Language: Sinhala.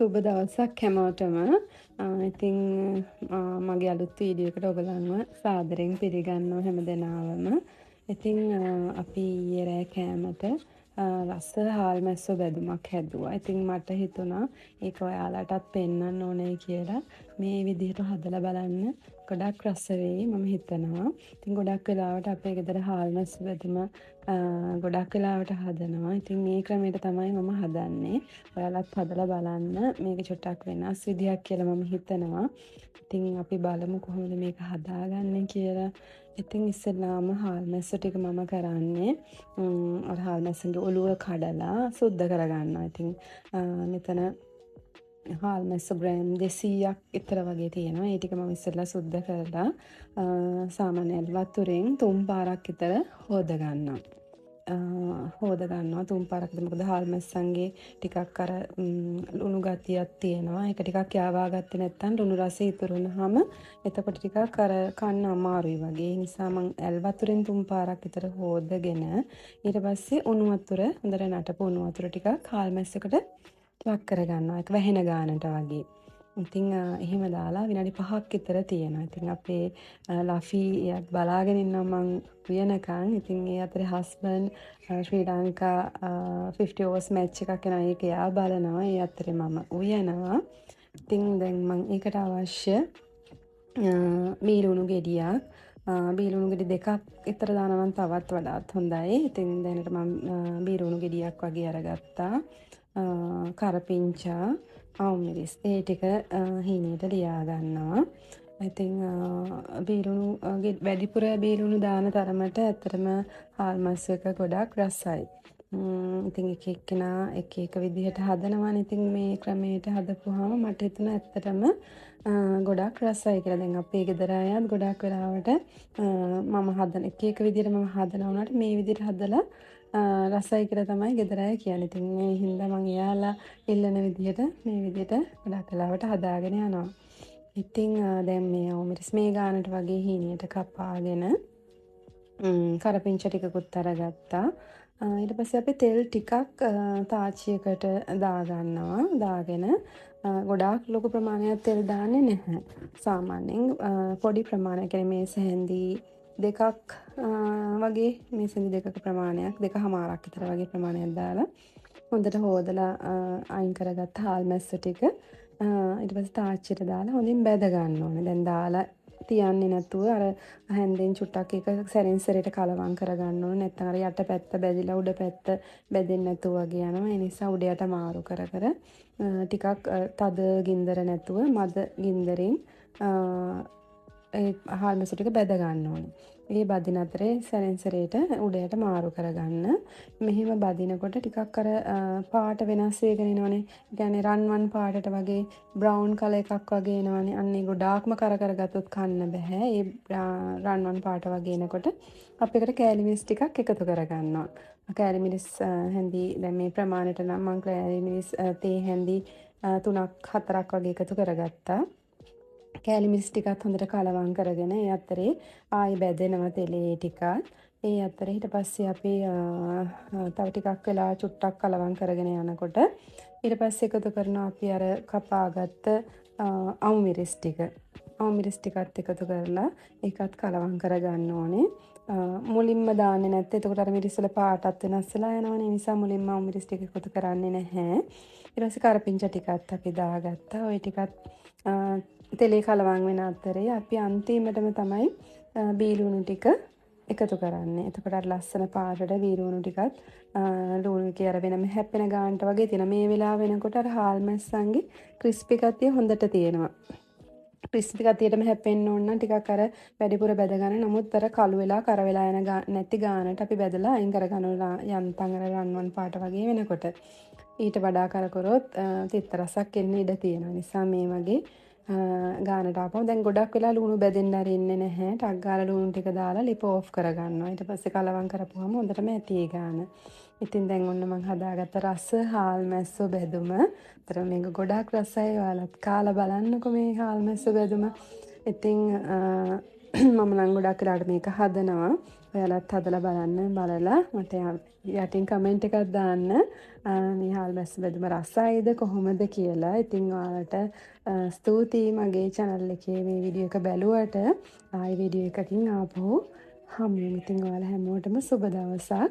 සුබ දවසක් හැමෝටම. ඉතින් මගේ අලුත් වීඩියෝ එකට ඔයගලන්ව සාදරයෙන් පිළිගන්නවා හැමදෙනාවම. ඉතින් අපි ඊයේ රෑ කෑමට රස හාල් මැස්සෝ බැදුමක් හැදුවා. ඉතින් මට හිතුණා ඒක ඔයාලටත් පෙන්වන්න ඕනේ කියලා. මේ විදිහට හදලා බලන්න ගොඩක් රස වෙයි මම හිතනවා. ඉතින් ගොඩක් වෙලාවට අපේ ගෙදර හාල් මැස්සෝ බැදුම ගොඩක් වෙලාවට හදනවා. ඉතින් මේ ක්‍රමයට තමයි මම හදන්නේ. ඔයාලත් හදලා බලන්න. මේක චුට්ටක් වෙනස් විදියක් කියලා මම හිතනවා. ඉතින් අපි බලමු කොහොමද මේක හදාගන්නේ කියලා. ඉතින් ඉස්සෙල්ලාම හාල් මැස්සෝ ටික මම කරන්නේ අර හාල් මැස්සන්ගේ ඔළුව කඩලා සුද්ධ කරගන්නවා. ඉතින් මෙතන හාල් මැස්සෝ ග්‍රෑම් 200ක් විතර වගේ තියෙනවා. ඒ ටික මම ඉස්සෙල්ලා සුද්ධ කරලා සාමාන්‍ය වතුරෙන් 3 පාරක් විතර හොද ගන්නවා. තුන් පාරක්ද මොකද හාල් මැස්සන්ගේ ටිකක් අර ලුණු ගතියක් තියෙනවා. ඒක ටිකක් යවා ගත්තේ නැත්නම් ලුණු රසය ඉතුරු වුනහම එතකොට ටිකක් අර කන්න අමාරුයි වගේ. ඒ නිසා මම ඇල් වතුරෙන් 3 පාරක් විතර හොදගෙන ඊට පස්සේ උණු වතුර හොඳට නටපු උණු වතුර ටිකක් හාල් මැස්සකට වක් කරගන්නවා. ඒක වැහෙන ගානට වගේ. ඉතින් එහෙම දාලා විනාඩි 5ක් විතර තියෙනවා. ඉතින් අපේ ලෆී බලාගෙන ඉන්නවා මං උයනකන්. ඉතින් ඒ අතරේ හස්බන්ඩ් ශ්‍රී ලංකා 50 overs match එකක් යනවා. ඒක එයා බලනවා. ඒ අතරේ මම උයනවා. ඉතින් දැන් මං ඒකට අවශ්‍ය බීලුණු ගෙඩියක් බීලුණු ගෙඩි දෙකක් විතර දානවා නම් තවත් වඩාත් හොඳයි. ඉතින් දැනට මම බීලුණු ගෙඩියක් වගේ අරගත්තා. කරපිංචා අවුමිරිස් ඒ ටික හීනයට ලියා ගන්නවා. ඉතින් බීලුණු වැඩිපුර බීලුණු දාන තරමට ඇත්තටම හාල් මස් එක ගොඩක් රසයි. ඉතින් එක එක්කෙනා එක එක විදිහට හදනවානේ. ඉතින් මේ ක්‍රමයට හදපුවාම මට හිතුණා ඇත්තටම ගොඩක් රසයි කියලා. දැන් අපේ ගෙදර අයත් ගොඩක් වෙලාවට මම හදන එක විදිහට මම හදනවා වුණාට මේ විදිහට හදලා රසයි කියලා තමයි ගෙදර අය කියන්නේ. ඉතින් මේ හින්දා මම එයාලා ඉල්ලන විදිහට මේ විදිහට ගොඩක් වෙලාවට හදාගෙන යනවා. ඉතින් දැන් මේ අවුමිරිස් මේ ගානට වගේ හීනියට කපාගෙන කරපිංච ටිකකුත් අරගත්තා. ඊට පස්සේ අපි තෙල් ටිකක් තාච්චියකට දාගන්නවා. දාගෙන ගොඩාක් ලොකු ප්‍රමාණයක් තෙල් දාන්නේ නැහැ. සාමාන්‍යයෙන් පොඩි ප්‍රමාණයක් කියන්නේ මේස හැන්දි දෙකක් වගේ මේස හැන්දි දෙකක ප්‍රමාණයක් 2කමාරක් විතර වගේ ප්‍රමාණයක් දාලා හොඳට හොදලා අයින් කරගත්ත හාල් මැස්සෝ ටික ඊට පස්සේ තාච්චියට දාලා හොඳින් බැද ගන්න ඕනේ. දැන් දාලා තියන්නේ නැතුව අර හැන්දෙන් චුට්ටක් එක සැරින් සැරේට කලවම් කරගන්න ඕනේ. නැත්නම් අර යට පැත්ත බැදිලා උඩ පැත්ත බැදෙන්නේ නැතුව වගේ යනවා. ඒ නිසා උඩ යට මාරු කර කර ටිකක් තද ගින්දර නැතුව මද ගින්දරෙන් ඒ හාල් මැස්සෝ ටික බැද ගන්න ඕනේ. ඒ බදින අතරේ සැරෙන් සැරේට උඩ යට මාරු කරගන්න. මෙහෙම බදිනකොට ටිකක් අර පාට වෙනස් වෙගෙන එනවනේ. ඒ කියන්නේ රන්වන් පාටට වගේ බ්‍රවුන් කලර් එකක් වගේ එනවනේ. අන්න ඒ ගොඩාක්ම කර කරගත්තොත් කන්න බෑ. ඒ රන්වන් පාට වගේ එනකොට අපි එකට කෑලි මිරිස් ටිකක් එකතු කරගන්නවා. කෑලි මිරිස් හැන්දි දැන් මේ ප්‍රමාණයට නම් මම කෑලි මිරිස් තේ හැන්දි 3ක් 4ක් වගේ එකතු කරගත්තා. කෑලි මිරිස් ටිකත් හොඳට කලවම් කරගෙන ඒ අතරේ ආයි බැදෙනවා තෙලේ ටිකක්. ඒ අතරේ ඊට පස්සේ අපි තව ටිකක් වෙලා චුට්ටක් කලවම් කරගෙන යනකොට ඊට පස්සේ එකතු කරනවා අපි අර කපාගත්ත අවු මිරිස් ටික. අවු මිරිස් ටිකත් එකතු කරලා ඒකත් කලවම් කරගන්න ඕනේ. මුලින්ම දාන්නේ නැත්නම් එතකොට අර මිරිස් වල පාටත් වෙනස් වෙලා යනවනේ. ඒ නිසා මුලින්ම අවු මිරිස් ටික එකතු කරන්නේ නැහැ. ඊට පස්සේ කරපිංචා ටිකත් අපි දාගත්තා. ওই ටිකත් තෙලේ කලවම් වෙන අතරේ අපි අන්තිමටම තමයි බීලුණු ටික එකතු කරන්නේ. එතකොට අර ලස්සන පාටට බීලුණු ටිකත් ලුණු කිය අර වෙනම හැප්පෙන ගානට වගේ තියෙනවා. මේ වෙලාව වෙනකොට අර හාල් මැස්සන්ගේ ක්‍රිස්පි ගතිය හොඳට තියෙනවා. ක්‍රිස්පි ගතියටම හැප්පෙන්න ඕන නම් ටිකක් අර වැඩිපුර බැද ගන්න. නමුත් අර කළු වෙලා කර වෙලා යන නැති ගානට අපි බැදලා අයින් කරගන්නවා. යන්තම් අර රන්වන් පාට වගේ වෙනකොට ඊට වඩා කර කරොත් තිත්ත රසක් එන්න ඉඩ තියෙනවා. නිසා මේ වගේ ගානට ආපුවම දැන් ගොඩක් වෙලා ලුණු බැදෙන්න අරින්නේ නැහැ. ටක් ගාලා ලුණු ටික දාලා ලිප ඕෆ් කරගන්නවා. ඊට පස්සේ කලවම් කරපුවාම හොඳටම ඇති ඒ ගාන. ඉතින් දැන් ඔන්න මම හදාගත්ත රස හාල් මැස්සෝ බැදුම. ඒතර මේක ගොඩක් රසයි. ඔයාලත් කාලා බලන්නකෝ මේ හාල් මැස්සෝ බැදුම. ඉතින් මම නම් ගොඩක් වෙලාට මේක හදනවා. ඔයාලත් හදලා බලන්න. බලලා මට යටින් කමෙන්ට් එකක් දාන්න. මේ හාල් මැස්ස බෙදුම රසයිද කොහොමද කියලා. ඉතින් ඔයාලට ස්තුතියි මගේ channel එකේ මේ වීඩියෝ එක බැලුවට. ආයි වීඩියෝ එකකින් ආපහු හමු. ඉතින් ඔයාලා හැමෝටම සුබ දවසක්.